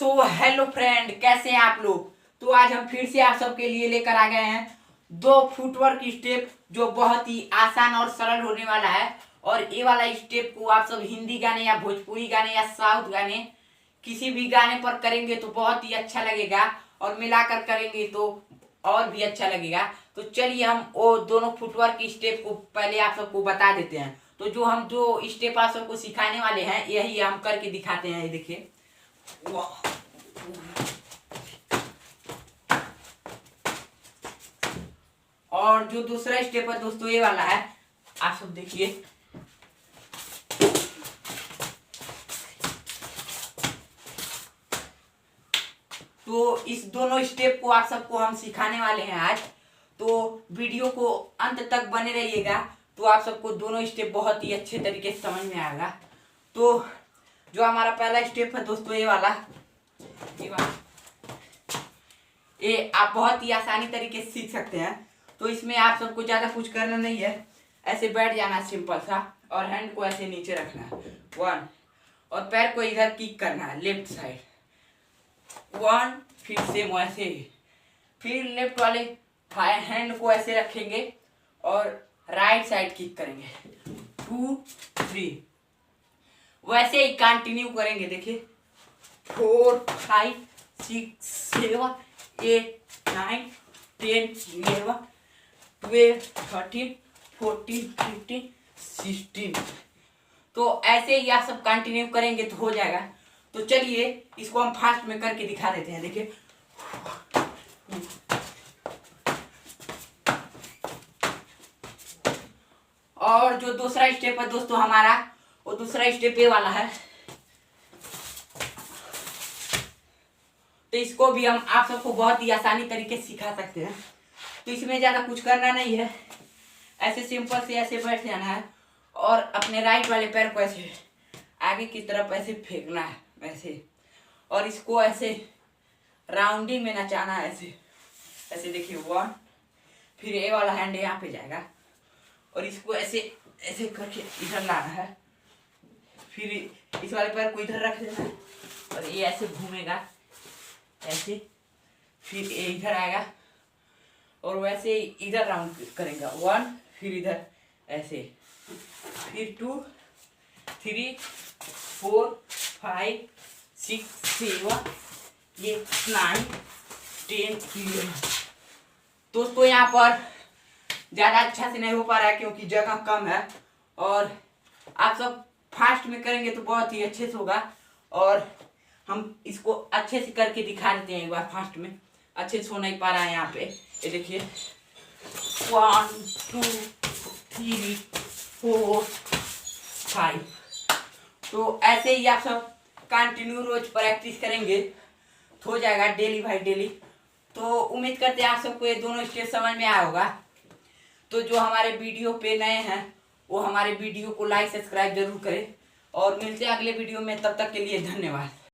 So hello friend, कैसे हैं आप लोग। तो आज हम फिर से आप सबके लिए लेकर आ गए हैं दो फुटवर्क स्टेप जो बहुत ही आसान और सरल होने वाला है। और ये वाला स्टेप को आप सब हिंदी गाने या भोजपुरी गाने या साउथ गाने किसी भी गाने पर करेंगे तो बहुत ही अच्छा लगेगा, और मिलाकर करेंगे तो और भी अच्छा लगेगा। तो चलिए हम वो दोनों फुटवर्क स्टेप को पहले आप सबको बता देते हैं। तो जो स्टेप आप सबको सिखाने वाले हैं यही हम करके दिखाते हैं। ये देखिए, और जो दूसरा स्टेप है दोस्तों ये वाला है, आप सब देखिए। तो इस दोनों स्टेप को आप सबको हम सिखाने वाले हैं आज। तो वीडियो को अंत तक बने रहिएगा, तो आप सबको दोनों स्टेप बहुत ही अच्छे तरीके से समझ में आएगा। तो जो हमारा पहला स्टेप है दोस्तों ये वाला, ये आप बहुत ही आसानी तरीके से सीख सकते हैं। तो इसमें आप सबको ज़्यादा कुछ करना नहीं है, ऐसे बैठ जाना सिंपल सा, और हैंड को ऐसे नीचे रखना है 1, और पैर को इधर किक करना है लेफ्ट साइड 1, फिर से वैसे ही, फिर लेफ्ट वाले हैंड को ऐसे रखेंगे और राइट साइड किक करेंगे 2, 3, वैसे ही कंटिन्यू करेंगे। देखिए 4, 5, 6, 7, 8, 9, 10, 11, 12, 13, 14, 15, 16। तो ऐसे ही आप सब कंटिन्यू करेंगे तो हो जाएगा। तो चलिए इसको हम फास्ट में करके दिखा देते हैं। देखिए, और जो दूसरा स्टेप है दोस्तों हमारा, वो दूसरा स्टेप ये वाला है। तो इसको भी हम आप सबको बहुत ही आसानी तरीके से सिखा सकते हैं। तो इसमें ज़्यादा कुछ करना नहीं है, ऐसे सिंपल से ऐसे बैठ जाना है और अपने राइट वाले पैर को ऐसे आगे की तरफ ऐसे फेंकना है वैसे, और इसको ऐसे राउंडिंग में नचाना है ऐसे ऐसे। देखिए 1, फिर ये वाला हैंड यहाँ पे जाएगा और इसको ऐसे ऐसे करके इधर लाना है, फिर इस वाले पैर को इधर रख देना है और ये ऐसे घूमेगा ऐसे, फिर ये इधर आएगा और वैसे इधर राउंड करेंगे 1, फिर इधर ऐसे, फिर 2, 3, 4, 5, 6, 7, 8, 9, 10, 11। दोस्तों यहाँ पर ज़्यादा अच्छा से नहीं हो पा रहा है क्योंकि जगह कम है, और आप सब फास्ट में करेंगे तो बहुत ही अच्छे से होगा। और हम इसको अच्छे से करके दिखा देते हैं एक बार फास्ट में। अच्छे से हो नहीं पा रहा है यहाँ पे, ये देखिए 1, 2, 3, 4, 5। तो ऐसे ही आप सब कंटिन्यू रोज प्रैक्टिस करेंगे तो हो जाएगा डेली बाई डेली। तो उम्मीद करते हैं आप सबको ये दोनों स्टेप समझ में आया होगा। तो जो हमारे वीडियो पे नए हैं वो हमारे वीडियो को लाइक सब्सक्राइब जरूर करें, और मिलते हैं अगले वीडियो में। तब तक के लिए धन्यवाद।